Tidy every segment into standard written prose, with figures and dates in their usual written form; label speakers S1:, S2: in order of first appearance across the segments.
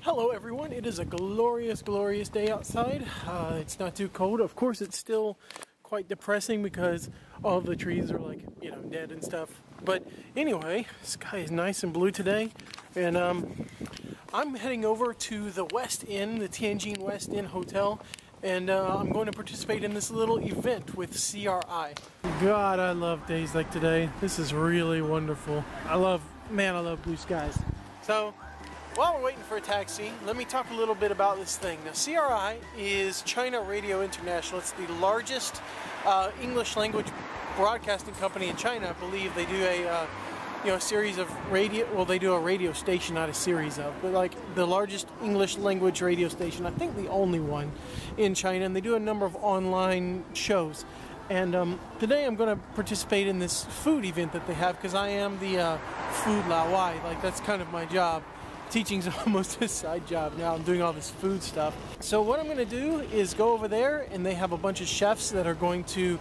S1: Hello everyone, it is a glorious, glorious day outside. It's not too cold. Of course, it's still quite depressing because all the trees are like, dead and stuff. But anyway, sky is nice and blue today. And I'm heading over to the West Inn, the Tianjin West Inn Hotel. And I'm going to participate in this little event with CRI. God, I love days like today. This is really wonderful. I love blue skies. So, while we're waiting for a taxi, let me talk a little bit about this thing. Now, CRI is China Radio International. It's the largest English language broadcasting company in China. I believe they do a series of radio. Well, they do a radio station, not a series of, but like the largest English language radio station. I think the only one in China, and they do a number of online shows. And today I'm going to participate in this food event that they have because I am the food lao wai. Like that's kind of my job. Teaching's almost a side job now. I'm doing all this food stuff. So what I'm going to do is go over there, and they have a bunch of chefs that are going to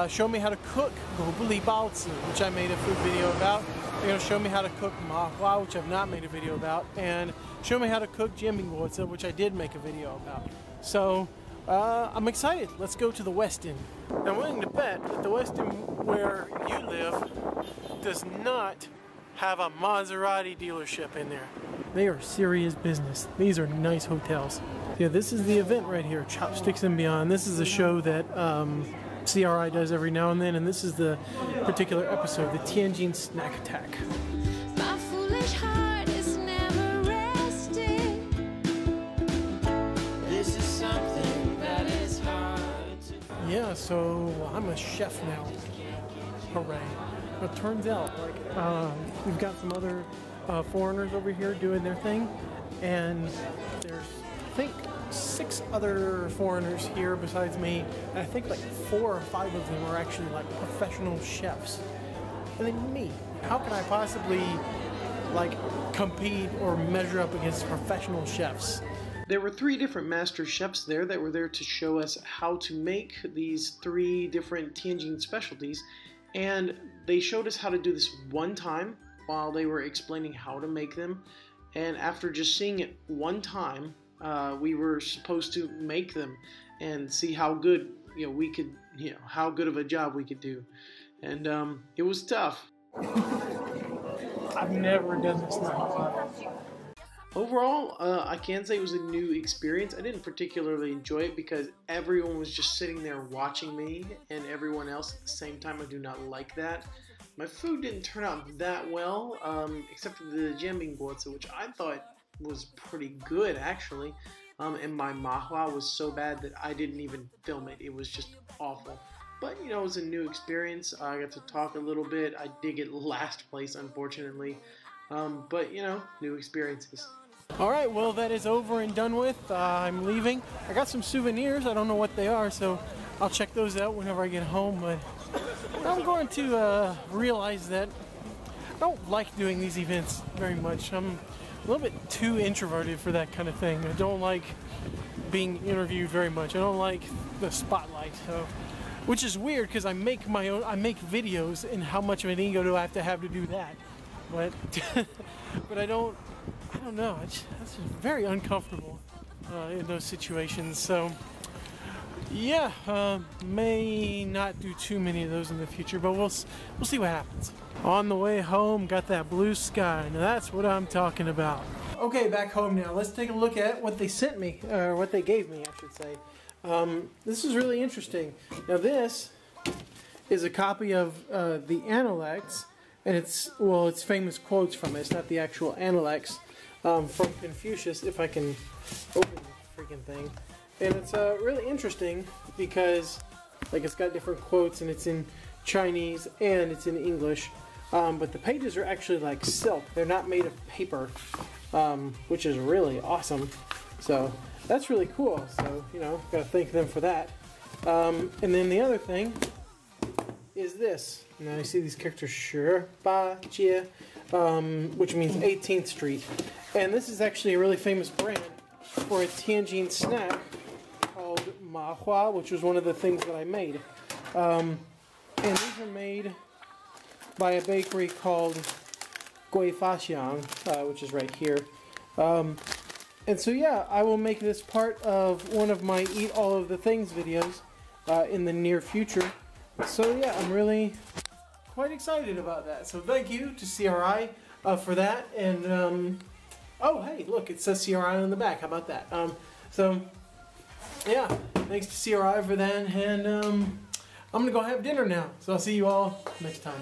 S1: show me how to cook Goubuli Baozi, which I made a food video about. They're going to show me how to cook Mahua, which I've not made a video about, and show me how to cook Jianbing Guozi, which I did make a video about. So I'm excited. Let's go to the West Inn. I'm willing to bet that the West Inn where you live does not have a Maserati dealership in there. They are serious business. These are nice hotels. Yeah, this is the event right here, Chopsticks and Beyond. This is a show that CRI does every now and then, and this is the particular episode, the Tianjin Snack Attack.
S2: My foolish heart is never resting. This is something that is hard to...
S1: Yeah, so I'm a chef now. Hooray. It turns out, we've got some other foreigners over here doing their thing, and there's, I think, 6 other foreigners here besides me, and I think like 4 or 5 of them are actually like professional chefs. And then me. How can I possibly compete or measure up against professional chefs? There were 3 different master chefs there that were there to show us how to make these 3 different Tianjin specialties. And they showed us how to do this one time while they were explaining how to make them. And after just seeing it one time, we were supposed to make them and see how good we could, how good of a job we could do. And it was tough. I've never done this now. Overall, I can say it was a new experience. I didn't particularly enjoy it because everyone was just sitting there watching me and everyone else at the same time. I do not like that. My food didn't turn out that well, except for the Jianbing Guozi, which I thought was pretty good actually. And my Mahua was so bad that I didn't even film it. It was just awful. But it was a new experience. I got to talk a little bit. I did get last place, unfortunately. But new experiences. Alright, well that is over and done with. I'm leaving. I got some souvenirs. I don't know what they are, so I'll check those out whenever I get home. But I'm going to realize that I don't like doing these events very much. I'm a little bit too introverted for that kind of thing. I don't like being interviewed very much. I don't like the spotlight. So, which is weird because I make videos, and how much of an ego do I have to do that? But but I don't know. That's just very uncomfortable in those situations. So yeah, may not do too many of those in the future, but we'll see what happens. On the way home, got that blue sky. Now that's what I'm talking about. Okay, back home now. Let's take a look at what they sent me, or what they gave me, I should say. This is really interesting. Now this is a copy of the Analects. And it's famous quotes from it. It's not the actual Analects from Confucius, if I can open the freaking thing. And it's really interesting because it's got different quotes, and it's in Chinese and it's in English. But the pages are actually like silk. They're not made of paper, which is really awesome. So that's really cool. So, gotta thank them for that. And then the other thing is this. Now you see these characters, Jie, which means 18th Street. And this is actually a really famous brand for a Tianjin snack called Mahua, which was one of the things that I made. And these are made by a bakery called Guifaxiang, which is right here. And so yeah, I will make this part of one of my Eat All of the Things videos in the near future. So yeah, I'm really quite excited about that. So thank you to CRI for that. And oh hey, look, it says CRI on the back. How about that? So yeah, thanks to CRI for that. And I'm gonna go have dinner now. So I'll see you all next time.